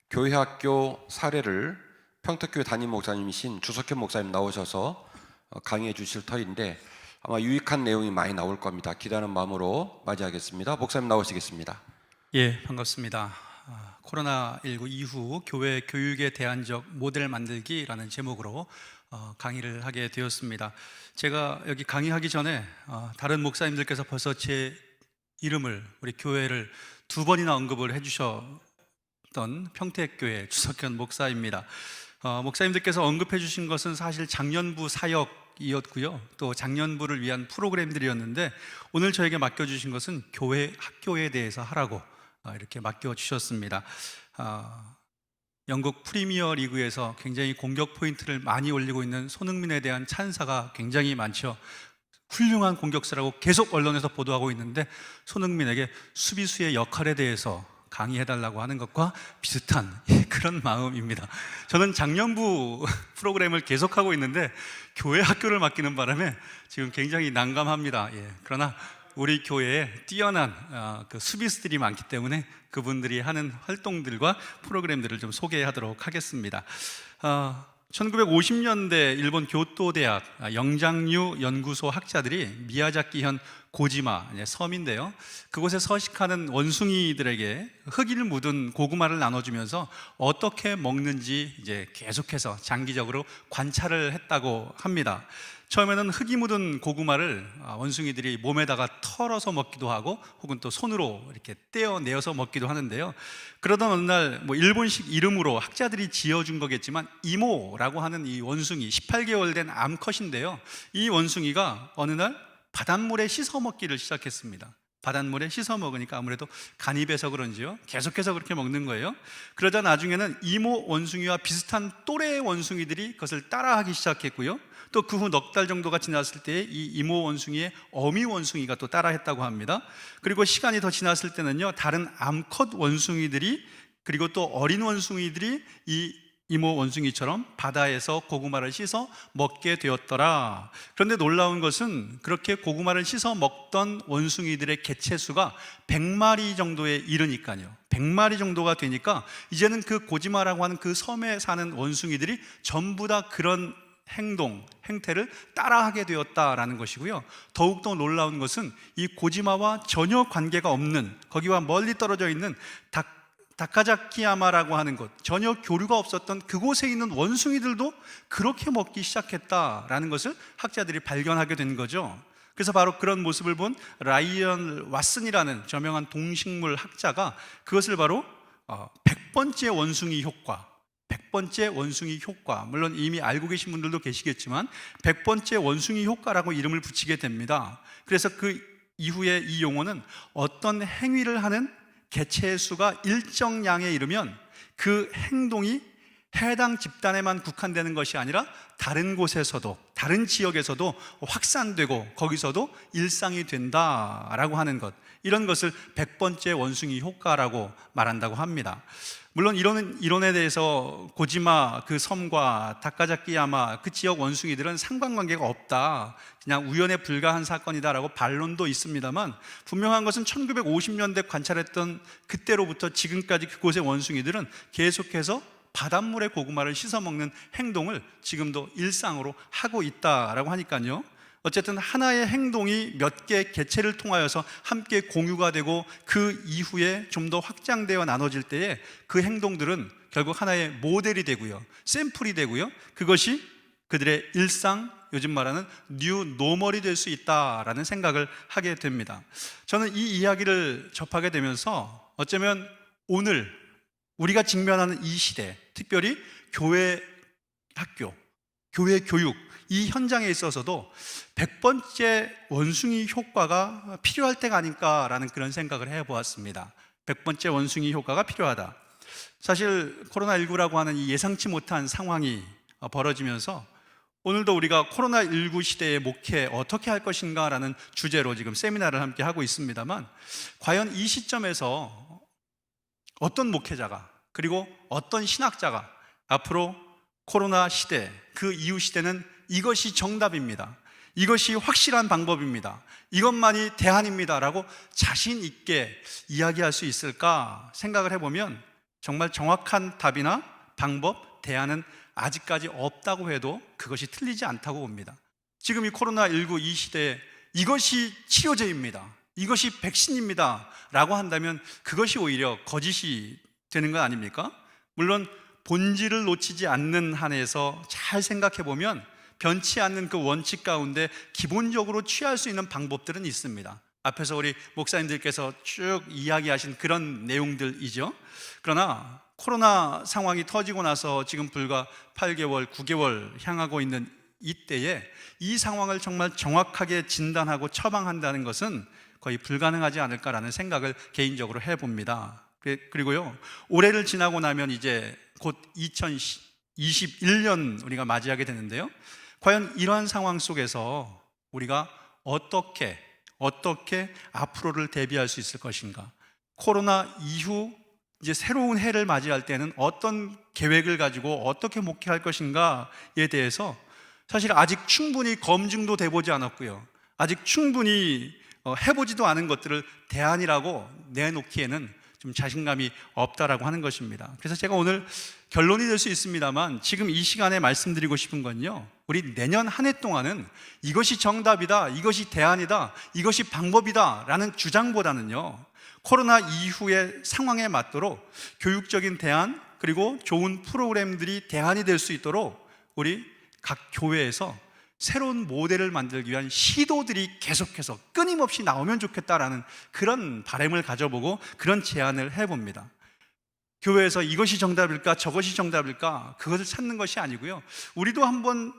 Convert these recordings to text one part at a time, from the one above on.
교회 학교 사례를 평택교회 담임 목사님이신 주석현 목사님 나오셔서 강의해 주실 터인데 아마 유익한 내용이 많이 나올 겁니다. 기대하는 마음으로 맞이하겠습니다. 목사님 나오시겠습니다. 예, 반갑습니다. 코로나19 이후 교회 교육에 대안적 모델 만들기라는 제목으로 강의를 하게 되었습니다. 제가 여기 강의하기 전에 다른 목사님들께서 벌써 제 이름을, 우리 교회를 두 번이나 언급을 해주셨던 평택교회 주석현 목사입니다. 목사님들께서 언급해 주신 것은 사실 작년부 사역이었고요, 또 작년부를 위한 프로그램들이었는데 오늘 저에게 맡겨주신 것은 교회 학교에 대해서 하라고 이렇게 맡겨주셨습니다. 영국 프리미어 리그에서 굉장히 공격 포인트를 많이 올리고 있는 손흥민에 대한 찬사가 굉장히 많죠. 훌륭한 공격수라고 계속 언론에서 보도하고 있는데 손흥민에게 수비수의 역할에 대해서 강의해달라고 하는 것과 비슷한 그런 마음입니다. 저는 작년부 프로그램을 계속하고 있는데 교회 학교를 맡기는 바람에 지금 굉장히 난감합니다. 그러나 우리 교회에 뛰어난 그 수비수들이 많기 때문에 그분들이 하는 활동들과 프로그램들을 좀 소개하도록 하겠습니다. 1950년대 일본 교토대학 영장류 연구소 학자들이 미야자키현 고지마 섬인데요, 그곳에 서식하는 원숭이들에게 흙을 묻은 고구마를 나눠주면서 어떻게 먹는지 이제 계속해서 장기적으로 관찰을 했다고 합니다. 처음에는 흙이 묻은 고구마를 원숭이들이 몸에다가 털어서 먹기도 하고 혹은 또 손으로 이렇게 떼어내어서 먹기도 하는데요, 그러던 어느 날 일본식 이름으로 학자들이 지어준 거겠지만 이모라고 하는 이 원숭이, 18개월 된 암컷인데요, 이 원숭이가 어느 날 바닷물에 씻어 먹기를 시작했습니다. 바닷물에 씻어 먹으니까 아무래도 간이 배서 그런지요, 계속해서 그렇게 먹는 거예요. 그러다 나중에는 이모 원숭이와 비슷한 또래의 원숭이들이 그것을 따라하기 시작했고요, 또 그 후 넉 달 정도가 지났을 때 이 이모 원숭이의 어미 원숭이가 또 따라했다고 합니다. 그리고 시간이 더 지났을 때는요, 다른 암컷 원숭이들이, 그리고 또 어린 원숭이들이 이 이모 원숭이처럼 바다에서 고구마를 씻어 먹게 되었더라. 그런데 놀라운 것은 그렇게 고구마를 씻어 먹던 원숭이들의 개체수가 100마리 정도에 이르니까요, 100마리 정도가 되니까 이제는 그 고지마라고 하는 그 섬에 사는 원숭이들이 전부 다 그런 행태를 따라하게 되었다라는 것이고요, 더욱더 놀라운 것은 이 고지마와 전혀 관계가 없는, 거기와 멀리 떨어져 있는 다카자키야마라고 하는 곳, 전혀 교류가 없었던 그곳에 있는 원숭이들도 그렇게 먹기 시작했다라는 것을 학자들이 발견하게 된 거죠. 그래서 바로 그런 모습을 본 라이언 왓슨이라는 저명한 동식물 학자가 그것을 바로 100번째 원숭이 효과, 100번째 원숭이 효과, 물론 이미 알고 계신 분들도 계시겠지만 100번째 원숭이 효과라고 이름을 붙이게 됩니다. 그래서 그 이후에 이 용어는 어떤 행위를 하는 개체의 수가 일정량에 이르면 그 행동이 해당 집단에만 국한되는 것이 아니라 다른 곳에서도, 다른 지역에서도 확산되고 거기서도 일상이 된다라고 하는 것, 이런 것을 100번째 원숭이 효과라고 말한다고 합니다. 물론 이런 이론에 대해서 고지마 그 섬과 다카자키야마 그 지역 원숭이들은 상관관계가 없다, 그냥 우연에 불과한 사건이다라고 반론도 있습니다만, 분명한 것은 1950년대 관찰했던 그때로부터 지금까지 그곳의 원숭이들은 계속해서 바닷물에 고구마를 씻어 먹는 행동을 지금도 일상으로 하고 있다라고 하니까요, 어쨌든 하나의 행동이 몇 개 개체를 통하여서 함께 공유가 되고 그 이후에 좀 더 확장되어 나눠질 때에 그 행동들은 결국 하나의 모델이 되고요, 샘플이 되고요, 그것이 그들의 일상, 요즘 말하는 뉴 노멀이 될 수 있다라는 생각을 하게 됩니다. 저는 이 이야기를 접하게 되면서 어쩌면 오늘 우리가 직면하는 이 시대, 특별히 교회 학교, 교회 교육, 이 현장에 있어서도 100번째 원숭이 효과가 필요할 때가 아닐까라는 그런 생각을 해보았습니다. 100번째 원숭이 효과가 필요하다. 사실 코로나19라고 하는 이 예상치 못한 상황이 벌어지면서 오늘도 우리가 코로나19 시대의 목회 어떻게 할 것인가라는 주제로 지금 세미나를 함께 하고 있습니다만, 과연 이 시점에서 어떤 목회자가, 그리고 어떤 신학자가 앞으로 코로나 시대, 그 이후 시대는 이것이 정답입니다, 이것이 확실한 방법입니다, 이것만이 대안입니다 라고 자신 있게 이야기할 수 있을까 생각을 해보면 정말 정확한 답이나 방법, 대안은 아직까지 없다고 해도 그것이 틀리지 않다고 봅니다. 지금 이 코로나19 이 시대에 이것이 치료제입니다, 이것이 백신입니다 라고 한다면 그것이 오히려 거짓이 되는 건 아닙니까? 물론 본질을 놓치지 않는 한에서 잘 생각해 보면 변치 않는 그 원칙 가운데 기본적으로 취할 수 있는 방법들은 있습니다. 앞에서 우리 목사님들께서 쭉 이야기하신 그런 내용들이죠. 그러나 코로나 상황이 터지고 나서 지금 불과 8개월, 9개월 향하고 있는 이때에 이 상황을 정말 정확하게 진단하고 처방한다는 것은 거의 불가능하지 않을까라는 생각을 개인적으로 해봅니다. 그리고요, 올해를 지나고 나면 이제 곧 2021년 우리가 맞이하게 되는데요, 과연 이러한 상황 속에서 우리가 어떻게 앞으로를 대비할 수 있을 것인가, 코로나 이후 이제 새로운 해를 맞이할 때는 어떤 계획을 가지고 어떻게 목회할 것인가에 대해서 사실 아직 충분히 검증도 돼보지 않았고요, 아직 충분히 해보지도 않은 것들을 대안이라고 내놓기에는 좀 자신감이 없다라고 하는 것입니다. 그래서 제가 오늘 결론이 될 수 있습니다만 지금 이 시간에 말씀드리고 싶은 건요, 우리 내년 한 해 동안은 이것이 정답이다, 이것이 대안이다, 이것이 방법이다 라는 주장보다는요, 코로나 이후의 상황에 맞도록 교육적인 대안, 그리고 좋은 프로그램들이 대안이 될 수 있도록 우리 각 교회에서 새로운 모델을 만들기 위한 시도들이 계속해서 끊임없이 나오면 좋겠다라는 그런 바람을 가져보고 그런 제안을 해봅니다. 교회에서 이것이 정답일까, 저것이 정답일까, 그것을 찾는 것이 아니고요, 우리도 한번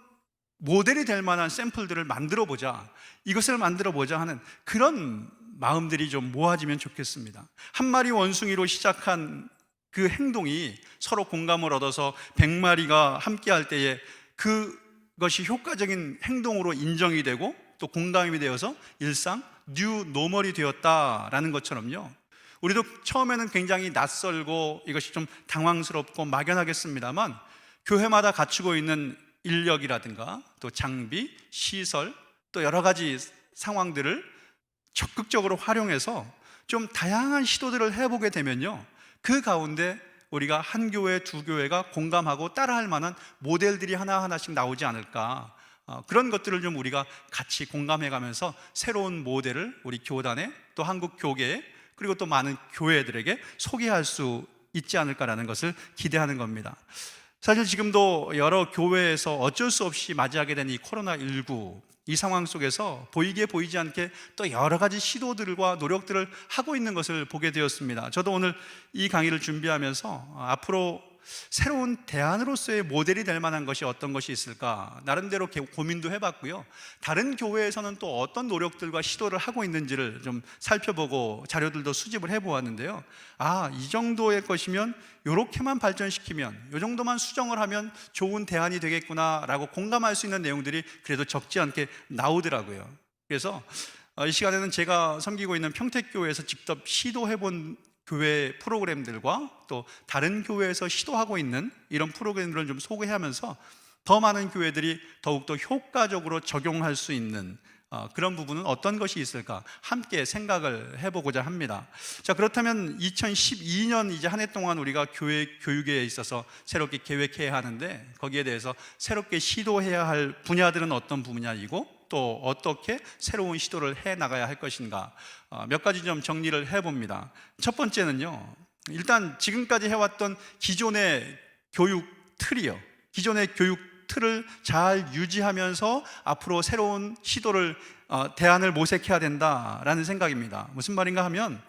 모델이 될 만한 샘플들을 만들어 보자, 이것을 만들어 보자 하는 그런 마음들이 좀 모아지면 좋겠습니다. 한 마리 원숭이로 시작한 그 행동이 서로 공감을 얻어서 100마리가 함께 할 때에 그것이 효과적인 행동으로 인정이 되고 또 공감이 되어서 일상 뉴 노멀이 되었다라는 것처럼요, 우리도 처음에는 굉장히 낯설고 이것이 좀 당황스럽고 막연하겠습니다만 교회마다 갖추고 있는 인력이라든가 또 장비, 시설, 또 여러 가지 상황들을 적극적으로 활용해서 좀 다양한 시도들을 해보게 되면요, 그 가운데 우리가 한 교회, 두 교회가 공감하고 따라할 만한 모델들이 하나하나씩 나오지 않을까, 그런 것들을 좀 우리가 같이 공감해가면서 새로운 모델을 우리 교단에, 또 한국 교계에, 그리고 또 많은 교회들에게 소개할 수 있지 않을까라는 것을 기대하는 겁니다. 사실 지금도 여러 교회에서 어쩔 수 없이 맞이하게 된 이 코로나19 이 상황 속에서 보이게 보이지 않게 또 여러 가지 시도들과 노력들을 하고 있는 것을 보게 되었습니다. 저도 오늘 이 강의를 준비하면서 앞으로 새로운 대안으로서의 모델이 될 만한 것이 어떤 것이 있을까 나름대로 고민도 해봤고요, 다른 교회에서는 또 어떤 노력들과 시도를 하고 있는지를 좀 살펴보고 자료들도 수집을 해보았는데요, 이 정도의 것이면 이렇게만 발전시키면, 이 정도만 수정을 하면 좋은 대안이 되겠구나라고 공감할 수 있는 내용들이 그래도 적지 않게 나오더라고요. 그래서 이 시간에는 제가 섬기고 있는 평택교회에서 직접 시도해본 교회 프로그램들과 또 다른 교회에서 시도하고 있는 이런 프로그램들을 좀 소개하면서 더 많은 교회들이 더욱더 효과적으로 적용할 수 있는 그런 부분은 어떤 것이 있을까 함께 생각을 해보고자 합니다. 자, 그렇다면 2012년 이제 한 해 동안 우리가 교회 교육에 있어서 새롭게 계획해야 하는데 거기에 대해서 새롭게 시도해야 할 분야들은 어떤 분야이고 또 어떻게 새로운 시도를 해 나가야 할 것인가, 몇 가지 좀 정리를 해봅니다. 첫 번째는요, 일단 지금까지 해왔던 기존의 교육 틀이요, 기존의 교육 틀을 잘 유지하면서 앞으로 새로운 시도를 대안을 모색해야 된다라는 생각입니다. 무슨 말인가 하면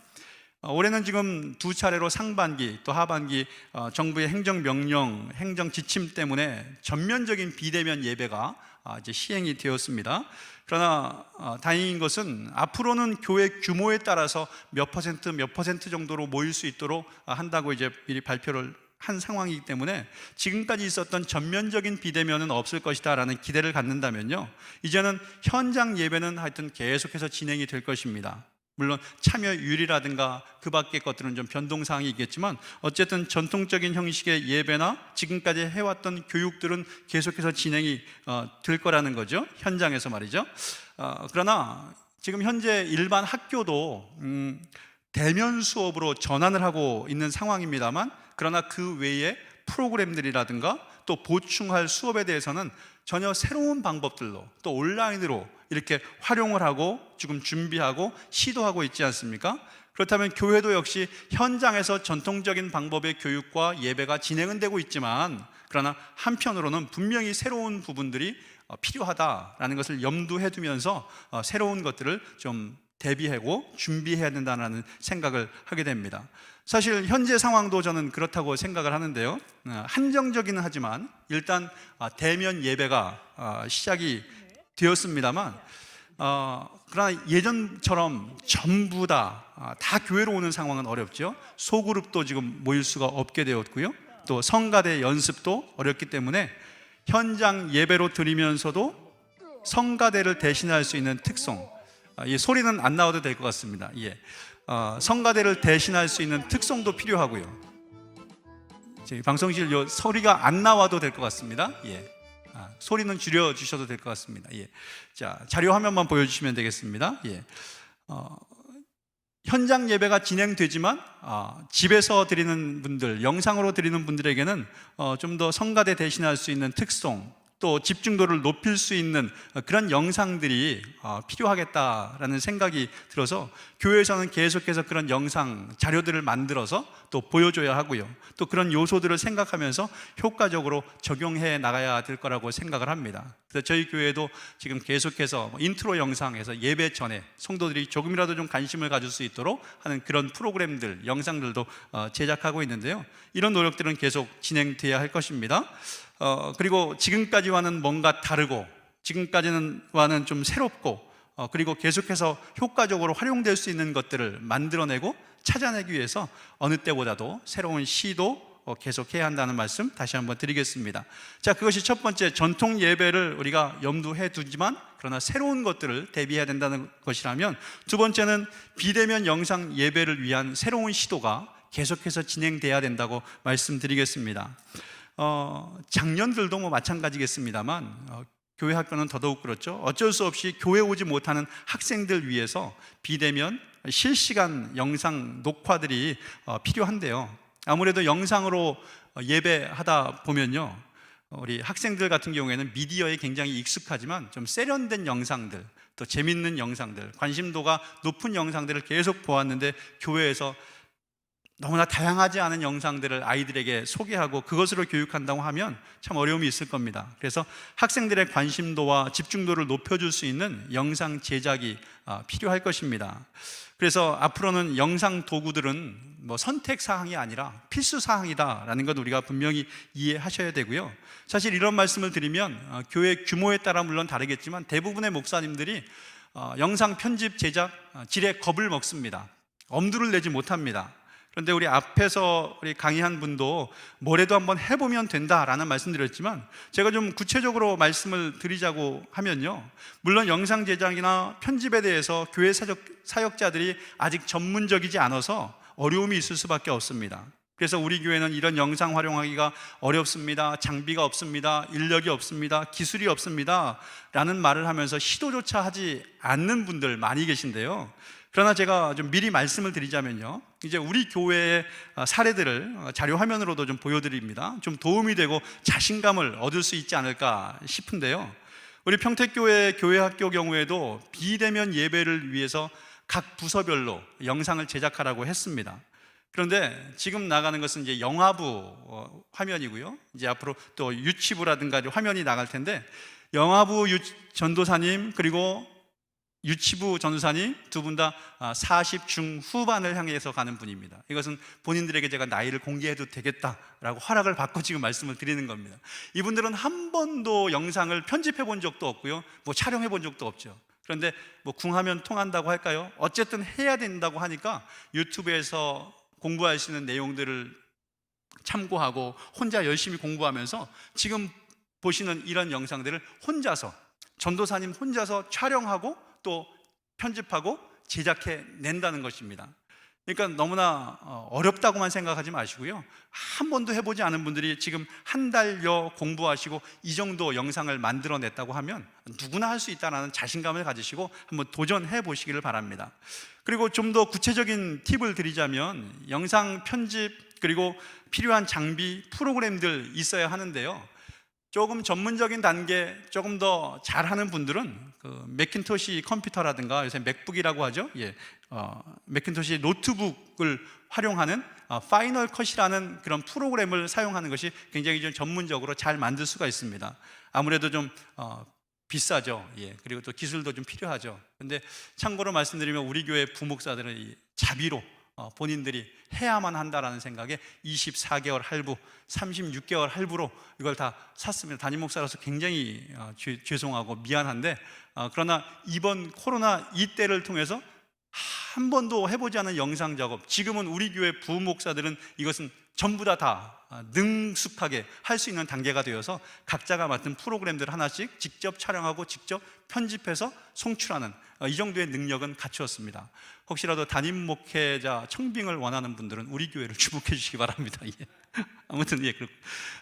올해는 지금 두 차례로 상반기 또 하반기 정부의 행정명령, 행정지침 때문에 전면적인 비대면 예배가 이제 시행이 되었습니다. 그러나 다행인 것은 앞으로는 교회 규모에 따라서 몇 퍼센트 정도로 모일 수 있도록 한다고 이제 미리 발표를 한 상황이기 때문에 지금까지 있었던 전면적인 비대면은 없을 것이다 라는 기대를 갖는다면요, 이제는 현장 예배는 하여튼 계속해서 진행이 될 것입니다. 물론 참여율이라든가 그 밖의 것들은 좀 변동사항이 있겠지만 어쨌든 전통적인 형식의 예배나 지금까지 해왔던 교육들은 계속해서 진행이 될 거라는 거죠, 현장에서 말이죠. 그러나 지금 현재 일반 학교도 대면 수업으로 전환을 하고 있는 상황입니다만 그러나 그 외에 프로그램들이라든가 또 보충할 수업에 대해서는 전혀 새로운 방법들로 또 온라인으로 이렇게 활용을 하고 지금 준비하고 시도하고 있지 않습니까? 그렇다면 교회도 역시 현장에서 전통적인 방법의 교육과 예배가 진행은 되고 있지만, 그러나 한편으로는 분명히 새로운 부분들이 필요하다라는 것을 염두해 두면서 새로운 것들을 좀 대비하고 준비해야 된다는 생각을 하게 됩니다. 사실 현재 상황도 저는 그렇다고 생각을 하는데요, 한정적이긴 하지만 일단 대면 예배가 시작이 되었습니다만, 그러나 예전처럼 전부 다 교회로 오는 상황은 어렵죠. 소그룹도 지금 모일 수가 없게 되었고요, 또 성가대 연습도 어렵기 때문에 현장 예배로 드리면서도 성가대를 대신할 수 있는 특성, 이 소리는 안 나와도 될 것 같습니다. 예. 성가대를 대신할 수 있는 특성도 필요하고요. 방송실 요 소리가 안 나와도 될 것 같습니다. 예. 소리는 줄여 주셔도 될 것 같습니다. 예. 자, 자료 화면만 보여주시면 되겠습니다. 예. 현장 예배가 진행되지만 집에서 드리는 분들, 영상으로 드리는 분들에게는 좀 더 성가대 대신할 수 있는 특성, 또 집중도를 높일 수 있는 그런 영상들이 필요하겠다라는 생각이 들어서 교회에서는 계속해서 그런 영상 자료들을 만들어서 또 보여줘야 하고요, 또 그런 요소들을 생각하면서 효과적으로 적용해 나가야 될 거라고 생각을 합니다. 그래서 저희 교회도 지금 계속해서 인트로 영상에서 예배 전에 성도들이 조금이라도 좀 관심을 가질 수 있도록 하는 그런 프로그램들, 영상들도 제작하고 있는데요, 이런 노력들은 계속 진행돼야 할 것입니다. 그리고 지금까지와는 뭔가 다르고 지금까지와는 좀 새롭고 그리고 계속해서 효과적으로 활용될 수 있는 것들을 만들어내고 찾아내기 위해서 어느 때보다도 새로운 시도 계속해야 한다는 말씀 다시 한번 드리겠습니다. 자, 그것이 첫 번째, 전통 예배를 우리가 염두해 두지만 그러나 새로운 것들을 대비해야 된다는 것이라면, 두 번째는 비대면 영상 예배를 위한 새로운 시도가 계속해서 진행돼야 된다고 말씀드리겠습니다. 작년들도 마찬가지겠습니다만 교회 학교는 더더욱 그렇죠. 어쩔 수 없이 교회 오지 못하는 학생들 위해서 비대면 실시간 영상 녹화들이 필요한데요, 아무래도 영상으로 예배하다 보면요, 우리 학생들 같은 경우에는 미디어에 굉장히 익숙하지만 좀 세련된 영상들, 또 재밌는 영상들, 관심도가 높은 영상들을 계속 보았는데 교회에서 너무나 다양하지 않은 영상들을 아이들에게 소개하고 그것으로 교육한다고 하면 참 어려움이 있을 겁니다. 그래서 학생들의 관심도와 집중도를 높여줄 수 있는 영상 제작이 필요할 것입니다. 그래서 앞으로는 영상 도구들은 선택 사항이 아니라 필수 사항이다라는 것 우리가 분명히 이해하셔야 되고요. 사실 이런 말씀을 드리면 교회 규모에 따라 물론 다르겠지만 대부분의 목사님들이 영상 편집 제작 질에 겁을 먹습니다. 엄두를 내지 못합니다. 그런데 우리 앞에서 우리 강의한 분도 뭐래도 한번 해보면 된다라는 말씀드렸지만, 제가 좀 구체적으로 말씀을 드리자고 하면요, 물론 영상 제작이나 편집에 대해서 교회 사역자들이 아직 전문적이지 않아서 어려움이 있을 수밖에 없습니다. 그래서 우리 교회는 이런 영상 활용하기가 어렵습니다, 장비가 없습니다, 인력이 없습니다, 기술이 없습니다 라는 말을 하면서 시도조차 하지 않는 분들 많이 계신데요, 그러나 제가 좀 미리 말씀을 드리자면요, 이제 우리 교회의 사례들을 자료 화면으로도 좀 보여드립니다. 좀 도움이 되고 자신감을 얻을 수 있지 않을까 싶은데요, 우리 평택교회 교회학교 경우에도 비대면 예배를 위해서 각 부서별로 영상을 제작하라고 했습니다. 그런데 지금 나가는 것은 이제 영화부 화면이고요, 이제 앞으로 또 유치부라든가 화면이 나갈 텐데, 영화부 전도사님 그리고 유치부 전도사님 두 분 다 40 중후반을 향해서 가는 분입니다. 이것은 본인들에게 제가 나이를 공개해도 되겠다라고 허락을 받고 지금 말씀을 드리는 겁니다. 이분들은 한 번도 영상을 편집해 본 적도 없고요, 촬영해 본 적도 없죠. 그런데 궁하면 통한다고 할까요? 어쨌든 해야 된다고 하니까 유튜브에서 공부하시는 내용들을 참고하고 혼자 열심히 공부하면서 지금 보시는 이런 영상들을 혼자서, 전도사님 혼자서 촬영하고 또 편집하고 제작해 낸다는 것입니다. 그러니까 너무나 어렵다고만 생각하지 마시고요, 한 번도 해보지 않은 분들이 지금 한 달여 공부하시고 이 정도 영상을 만들어냈다고 하면 누구나 할 수 있다는 자신감을 가지시고 한번 도전해 보시기를 바랍니다. 그리고 좀 더 구체적인 팁을 드리자면, 영상 편집 그리고 필요한 장비, 프로그램들 있어야 하는데요. 조금 전문적인 단계, 조금 더 잘하는 분들은 그 매킨토시 컴퓨터라든가 요새 맥북이라고 하죠. 매킨토시 노트북을 활용하는 파이널 컷이라는 그런 프로그램을 사용하는 것이 굉장히 좀 전문적으로 잘 만들 수가 있습니다. 아무래도 좀 비싸죠. 그리고 또 기술도 좀 필요하죠. 근데 참고로 말씀드리면 우리 교회 부목사들은 이 자비로 본인들이 해야만 한다라는 생각에 24개월 할부, 36개월 할부로 이걸 다 샀습니다. 담임 목사로서 굉장히 죄송하고 미안한데, 그러나 이번 코로나 이때를 통해서 한 번도 해보지 않은 영상 작업, 지금은 우리 교회 부목사들은 이것은 전부 다 능숙하게 할 수 있는 단계가 되어서 각자가 맡은 프로그램들 하나씩 직접 촬영하고 직접 편집해서 송출하는 이 정도의 능력은 갖추었습니다. 혹시라도 담임 목회자 청빙을 원하는 분들은 우리 교회를 주목해 주시기 바랍니다. 아무튼 그렇고,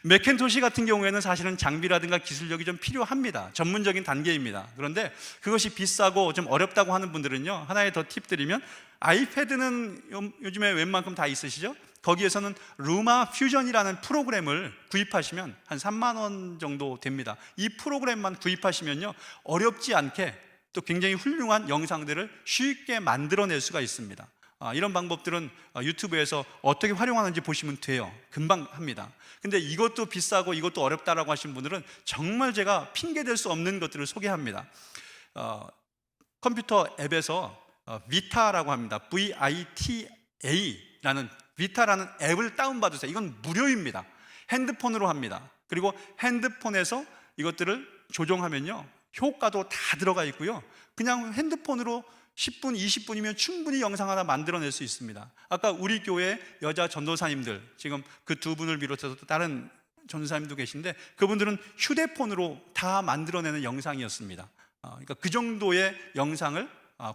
매켄토시 같은 경우에는 사실은 장비라든가 기술력이 좀 필요합니다. 전문적인 단계입니다. 그런데 그것이 비싸고 좀 어렵다고 하는 분들은요, 하나의 더 팁 드리면, 아이패드는 요즘에 웬만큼 다 있으시죠? 거기에서는 루마 퓨전이라는 프로그램을 구입하시면 한 3만 원 정도 됩니다. 이 프로그램만 구입하시면요, 어렵지 않게 또 굉장히 훌륭한 영상들을 쉽게 만들어낼 수가 있습니다. 이런 방법들은 유튜브에서 어떻게 활용하는지 보시면 돼요. 금방 합니다. 근데 이것도 비싸고 이것도 어렵다라고 하신 분들은 정말 제가 핑계댈 수 없는 것들을 소개합니다. 컴퓨터 앱에서 비타라고 합니다. VITA라는 비타라는 앱을 다운받으세요. 이건 무료입니다. 핸드폰으로 합니다. 그리고 핸드폰에서 이것들을 조정하면요, 효과도 다 들어가 있고요, 그냥 핸드폰으로 10분, 20분이면 충분히 영상 하나 만들어낼 수 있습니다. 아까 우리 교회 여자 전도사님들, 지금 그 두 분을 비롯해서 또 다른 전도사님도 계신데, 그분들은 휴대폰으로 다 만들어내는 영상이었습니다. 그러니까 그 정도의 영상을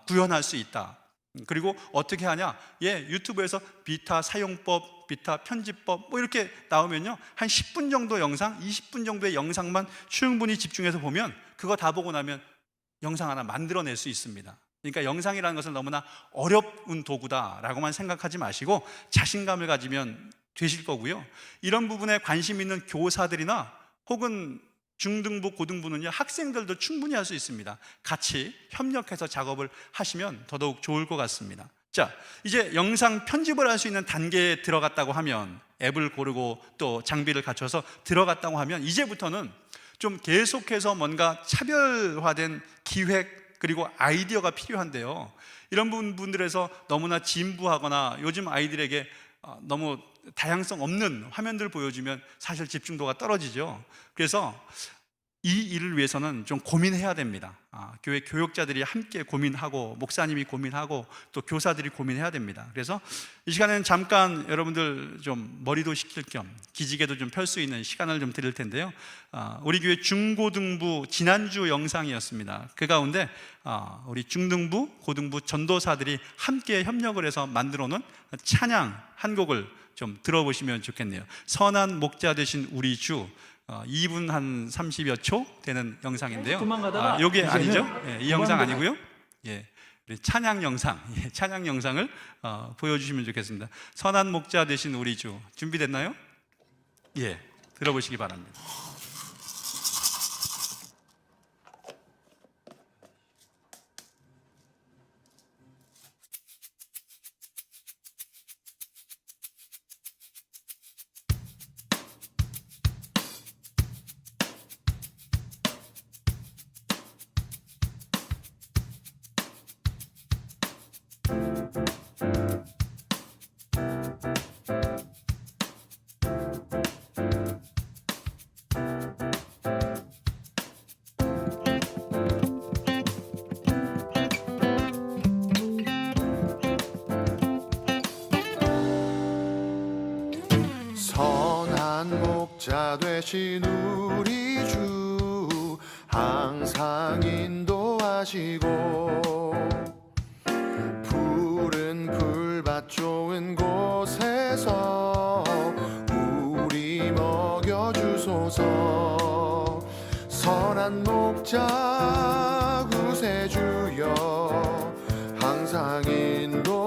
구현할 수 있다. 그리고 어떻게 하냐? 유튜브에서 비타 사용법, 비타 편집법 이렇게 나오면요, 한 10분 정도 영상, 20분 정도의 영상만 충분히 집중해서 보면, 그거 다 보고 나면 영상 하나 만들어낼 수 있습니다. 그러니까 영상이라는 것은 너무나 어려운 도구다라고만 생각하지 마시고 자신감을 가지면 되실 거고요. 이런 부분에 관심 있는 교사들이나 혹은 중등부, 고등부는요, 학생들도 충분히 할 수 있습니다. 같이 협력해서 작업을 하시면 더더욱 좋을 것 같습니다. 자, 이제 영상 편집을 할 수 있는 단계에 들어갔다고 하면, 앱을 고르고 또 장비를 갖춰서 들어갔다고 하면, 이제부터는 좀 계속해서 뭔가 차별화된 기획 그리고 아이디어가 필요한데요, 이런 부분들에서 너무나 진부하거나 요즘 아이들에게 너무 다양성 없는 화면들 보여주면 사실 집중도가 떨어지죠. 그래서 이 일을 위해서는 좀 고민해야 됩니다. 교회 교역자들이 함께 고민하고, 목사님이 고민하고, 또 교사들이 고민해야 됩니다. 그래서 이 시간에는 잠깐 여러분들 좀 머리도 식힐 겸 기지개도 좀 펼 수 있는 시간을 좀 드릴 텐데요, 우리 교회 중고등부 지난주 영상이었습니다. 그 가운데 우리 중등부, 고등부 전도사들이 함께 협력을 해서 만들어 놓은 찬양 한 곡을 좀 들어보시면 좋겠네요. 선한 목자 되신 우리 주, 2분 한 30여 초 되는 영상인데요. 이게 아니죠? 이 영상 아니고요. 우리 찬양 영상, 찬양 영상을 보여주시면 좋겠습니다. 선한 목자 되신 우리 주, 준비됐나요? 들어보시기 바랍니다. 선한 목자 되신 우리 주, 항상 인도하시고 푸른 풀밭 좋은 곳에서 우리 먹여주소서. 선한 목자 구세주여, 항상 인도하소서.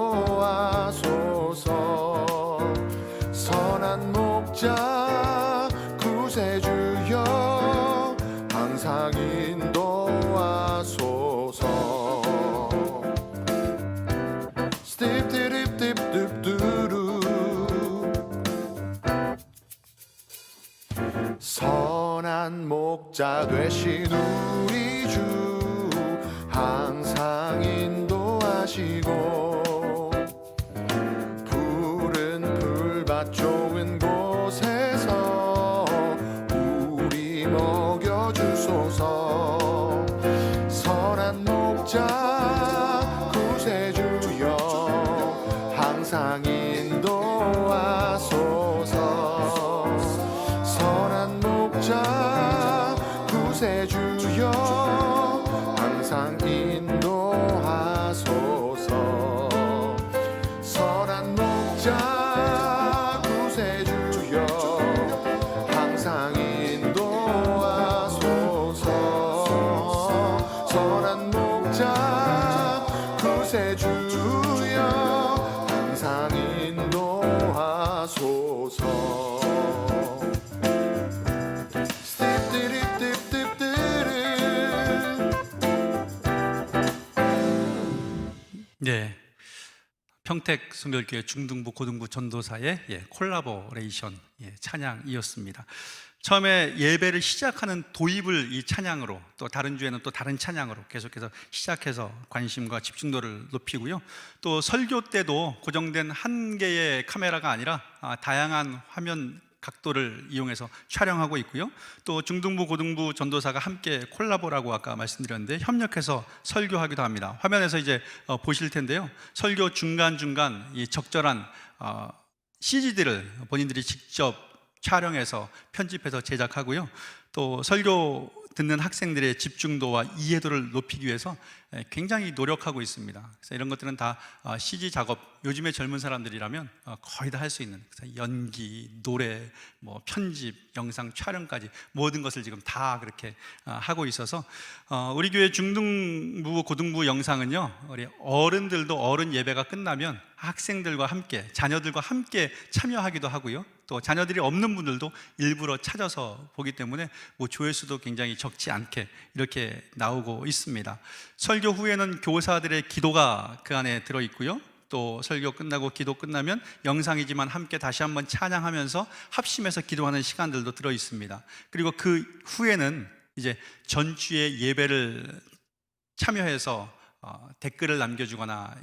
선한 목자 구세주여 항상 인도하소서. 스팁티립tip두루 선한 목자 되신 우리 주 항상 인도하시고 푸른 풀밭 좋은 곳에서 우리 먹여주소서. 선한 목자 구세주여 항상 인도하소서. 선한 목자 구세주여 항상 인도하소서. 선한 목자 구세주여 항상 인도하소서. 선한 목자 구세주여 항상 인도하소서. 네, 평택 순결교회 중등부 고등부 전도사의 콜라보레이션 찬양이었습니다. 처음에 예배를 시작하는 도입을 이 찬양으로, 또 다른 주에는 또 다른 찬양으로 계속해서 시작해서 관심과 집중도를 높이고요. 또 설교 때도 고정된 한 개의 카메라가 아니라 다양한 화면 각도를 이용해서 촬영하고 있고요. 또 중등부 고등부 전도사가 함께 콜라보라고 아까 말씀드렸는데 협력해서 설교하기도 합니다. 화면에서 이제 보실 텐데요. 설교 중간중간 이 적절한 CG들을 본인들이 직접 촬영해서 편집해서 제작하고요. 또 설교 듣는 학생들의 집중도와 이해도를 높이기 위해서 굉장히 노력하고 있습니다. 그래서 이런 것들은 다 CG 작업, 요즘의 젊은 사람들이라면 거의 다 할 수 있는, 연기, 노래, 뭐 편집, 영상 촬영까지 모든 것을 지금 다 그렇게 하고 있어서 우리 교회 중등부, 고등부 영상은요, 우리 어른들도 어른 예배가 끝나면 학생들과 함께, 자녀들과 함께 참여하기도 하고요. 또 자녀들이 없는 분들도 일부러 찾아서 보기 때문에 뭐 조회수도 굉장히 적지 않게 이렇게 나오고 있습니다. 설교 후에는 교사들의 기도가 그 안에 들어있고요. 또 설교 끝나고 기도 끝나면 영상이지만 함께 다시 한번 찬양하면서 합심해서 기도하는 시간들도 들어있습니다. 그리고 그 후에는 이제 전주의 예배를 참여해서 댓글을 남겨주거나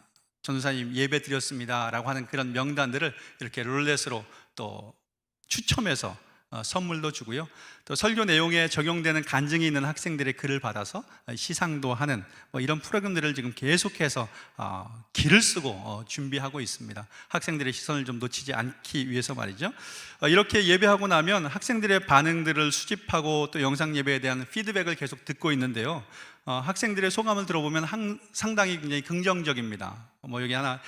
전도사님 예배 드렸습니다 라고 하는 그런 명단들을 이렇게 룰렛으로 또 추첨해서 선물도 주고요. 또 설교 내용에 적용되는 간증이 있는 학생들의 글을 받아서 시상도 하는 뭐 이런 프로그램들을 지금 계속해서 기를 쓰고 준비하고 있습니다. 학생들의 시선을 좀 놓치지 않기 위해서 말이죠. 이렇게 예배하고 나면 학생들의 반응들을 수집하고 또 영상 예배에 대한 피드백을 계속 듣고 있는데요. 학생들의 소감을 들어보면 상당히 굉장히 긍정적입니다. 뭐 여기 하나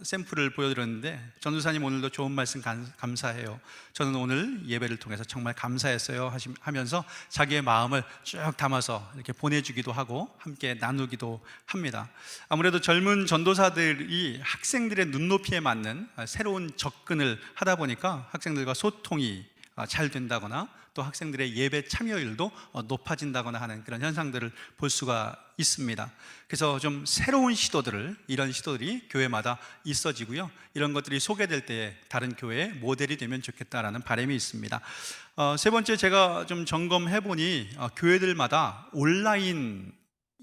샘플을 보여드렸는데, 전도사님 오늘도 좋은 말씀 감사해요. 저는 오늘 예배를 통해서 정말 감사했어요 하면서 자기의 마음을 쭉 담아서 이렇게 보내주기도 하고 함께 나누기도 합니다. 아무래도 젊은 전도사들이 학생들의 눈높이에 맞는 새로운 접근을 하다 보니까 학생들과 소통이 잘 된다거나 또 학생들의 예배 참여율도 높아진다거나 하는 그런 현상들을 볼 수가 있습니다. 그래서 좀 새로운 시도들을, 이런 시도들이 교회마다 있어지고요. 이런 것들이 소개될 때 다른 교회의 모델이 되면 좋겠다라는 바람이 있습니다. 세 번째, 제가 좀 점검해 보니 교회들마다 온라인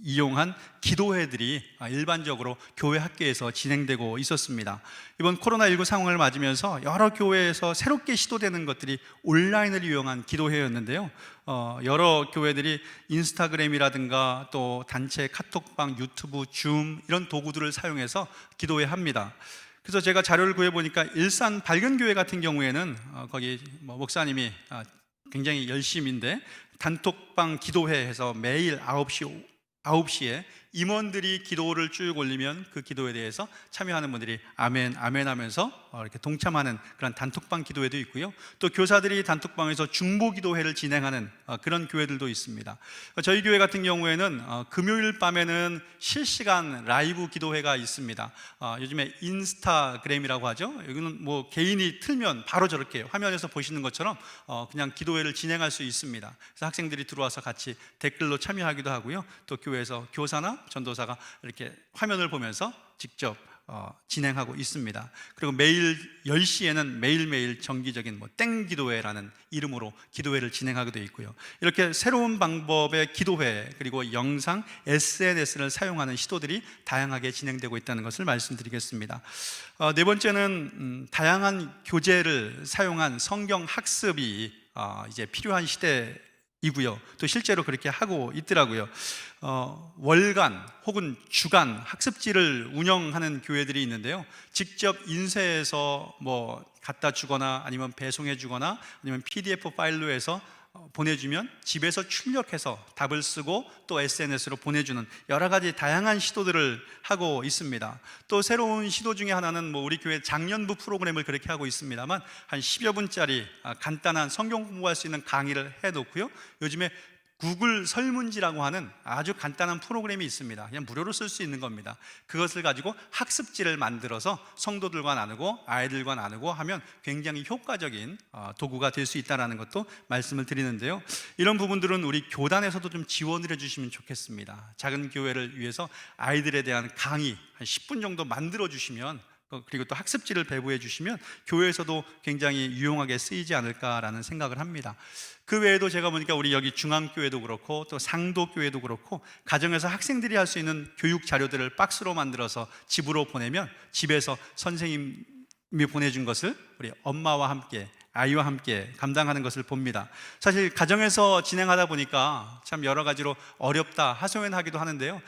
이용한 기도회들이 일반적으로 교회 학교에서 진행되고 있었습니다. 이번 코로나19 상황을 맞으면서 여러 교회에서 새롭게 시도되는 것들이 온라인을 이용한 기도회였는데요. 여러 교회들이 인스타그램이라든가 또 단체 카톡방, 유튜브, 줌 이런 도구들을 사용해서 기도회 합니다. 그래서 제가 자료를 구해보니까 일산 발견교회 같은 경우에는 거기 목사님이 굉장히 열심인데 단톡방 기도회 해서 매일 9시에 임원들이 기도를 쭉 올리면 그 기도에 대해서 참여하는 분들이 아멘, 아멘 하면서 이렇게 동참하는 그런 단톡방 기도회도 있고요. 또 교사들이 단톡방에서 중보 기도회를 진행하는 그런 교회들도 있습니다. 저희 교회 같은 경우에는 금요일 밤에는 실시간 라이브 기도회가 있습니다. 요즘에 인스타그램이라고 하죠. 여기는 뭐 개인이 틀면 바로 저렇게 화면에서 보시는 것처럼 그냥 기도회를 진행할 수 있습니다. 그래서 학생들이 들어와서 같이 댓글로 참여하기도 하고요. 또 교회에서 교사나 전도사가 이렇게 화면을 보면서 직접 진행하고 있습니다. 그리고 매일 10시에는 매일매일 정기적인 땡 기도회라는 이름으로 기도회를 진행하게 되어 있고요. 이렇게 새로운 방법의 기도회 그리고 영상, SNS를 사용하는 시도들이 다양하게 진행되고 있다는 것을 말씀드리겠습니다. 네 번째는 다양한 교재를 사용한 성경 학습이 이제 필요한 시대이고요. 또 실제로 그렇게 하고 있더라고요. 월간 혹은 주간 학습지를 운영하는 교회들이 있는데요. 직접 인쇄해서 갖다 주거나 아니면 배송해 주거나 아니면 PDF 파일로 해서 보내주면 집에서 출력해서 답을 쓰고 또 SNS로 보내주는 여러 가지 다양한 시도들을 하고 있습니다. 또 새로운 시도 중에 하나는 우리 교회 장년부 프로그램을 그렇게 하고 있습니다만 한 10여 분짜리 간단한 성경 공부할 수 있는 강의를 해놓고요. 요즘에 구글 설문지라고 하는 아주 간단한 프로그램이 있습니다. 그냥 무료로 쓸 수 있는 겁니다. 그것을 가지고 학습지를 만들어서 성도들과 나누고 아이들과 나누고 하면 굉장히 효과적인 도구가 될 수 있다는 것도 말씀을 드리는데요. 이런 부분들은 우리 교단에서도 좀 지원을 해주시면 좋겠습니다. 작은 교회를 위해서 아이들에 대한 강의 한 10분 정도 만들어 주시면, 그리고 또 학습지를 배부해 주시면 교회에서도 굉장히 유용하게 쓰이지 않을까라는 생각을 합니다. 그 외에도 제가 보니까 우리 여기 중앙교회도 그렇고 또 상도교회도 그렇고 가정에서 학생들이 할 수 있는 교육 자료들을 박스로 만들어서 집으로 보내면 집에서 선생님이 보내준 것을 우리 엄마와 함께 아이와 함께 감당하는 것을 봅니다. 사실 가정에서 진행하다 보니까 참 여러 가지로 어렵다 하소연하기도 하는데요.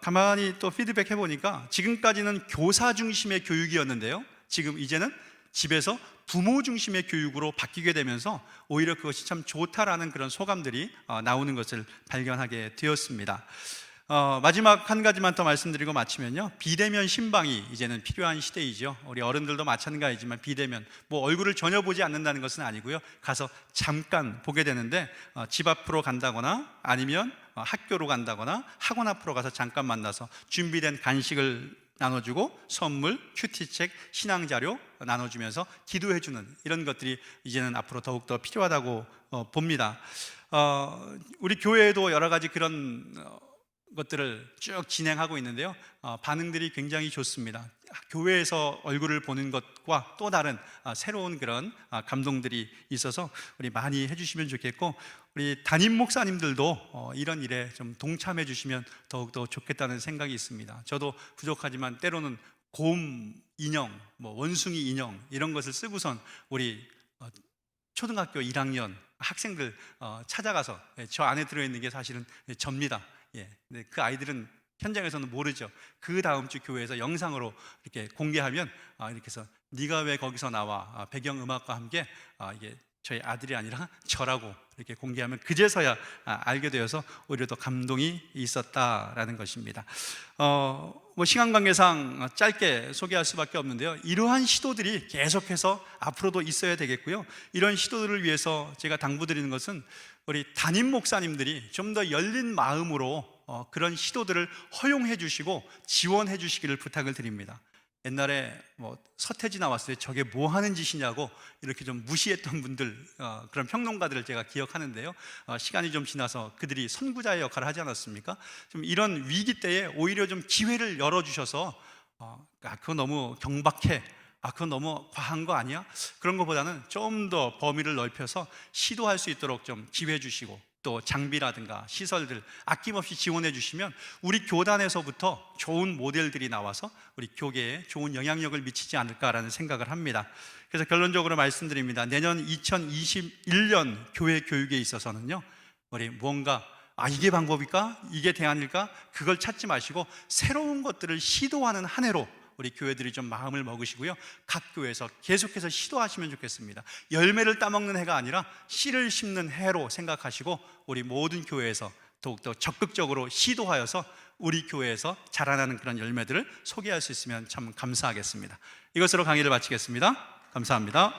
가만히 또 피드백 해보니까 지금까지는 교사 중심의 교육이었는데요, 지금 이제는 집에서 부모 중심의 교육으로 바뀌게 되면서 오히려 그것이 참 좋다라는 그런 소감들이 나오는 것을 발견하게 되었습니다. 마지막 한 가지만 더 말씀드리고 마치면요, 비대면 신방이 이제는 필요한 시대이죠. 우리 어른들도 마찬가지지만 비대면, 얼굴을 전혀 보지 않는다는 것은 아니고요, 가서 잠깐 보게 되는데 집 앞으로 간다거나 아니면 학교로 간다거나 학원 앞으로 가서 잠깐 만나서 준비된 간식을 나눠주고 선물, 큐티책, 신앙자료 나눠주면서 기도해주는 이런 것들이 이제는 앞으로 더욱더 필요하다고 봅니다. 우리 교회에도 여러 가지 그런 것들을 쭉 진행하고 있는데요, 반응들이 굉장히 좋습니다. 교회에서 얼굴을 보는 것과 또 다른 새로운 그런 감동들이 있어서 우리 많이 해주시면 좋겠고, 우리 담임 목사님들도 이런 일에 좀 동참해 주시면 더욱더 좋겠다는 생각이 있습니다. 저도 부족하지만 때로는 곰 인형, 원숭이 인형 이런 것을 쓰고선 우리 초등학교 1학년 학생들 찾아가서, 저 안에 들어있는 게 사실은 접니다. 그 아이들은 현장에서는 모르죠. 그 다음 주 교회에서 영상으로 이렇게 공개하면 이렇게 해서 네가 왜 거기서 나와, 배경음악과 함께 이게 저희 아들이 아니라 저라고 이렇게 공개하면 그제서야 알게 되어서 오히려 더 감동이 있었다라는 것입니다. 시간 관계상 짧게 소개할 수밖에 없는데요, 이러한 시도들이 계속해서 앞으로도 있어야 되겠고요, 이런 시도들을 위해서 제가 당부드리는 것은 우리 담임 목사님들이 좀 더 열린 마음으로 그런 시도들을 허용해 주시고 지원해 주시기를 부탁을 드립니다. 옛날에 서태지 나왔을 때 저게 뭐 하는 짓이냐고 이렇게 좀 무시했던 분들, 그런 평론가들을 제가 기억하는데요, 시간이 좀 지나서 그들이 선구자의 역할을 하지 않았습니까? 좀 이런 위기 때에 오히려 좀 기회를 열어주셔서 그거 너무 경박해, 그건 너무 과한 거 아니야? 그런 것보다는 좀 더 범위를 넓혀서 시도할 수 있도록 좀 기회 주시고, 또 장비라든가 시설들 아낌없이 지원해 주시면 우리 교단에서부터 좋은 모델들이 나와서 우리 교계에 좋은 영향력을 미치지 않을까라는 생각을 합니다. 그래서 결론적으로 말씀드립니다. 내년 2021년 교회 교육에 있어서는요, 우리 뭔가 이게 방법일까? 이게 대안일까? 그걸 찾지 마시고 새로운 것들을 시도하는 한 해로 우리 교회들이 좀 마음을 먹으시고요, 각 교회에서 계속해서 시도하시면 좋겠습니다. 열매를 따먹는 해가 아니라 씨를 심는 해로 생각하시고 우리 모든 교회에서 더욱더 적극적으로 시도하여서 우리 교회에서 자라나는 그런 열매들을 소개할 수 있으면 참 감사하겠습니다. 이것으로 강의를 마치겠습니다. 감사합니다.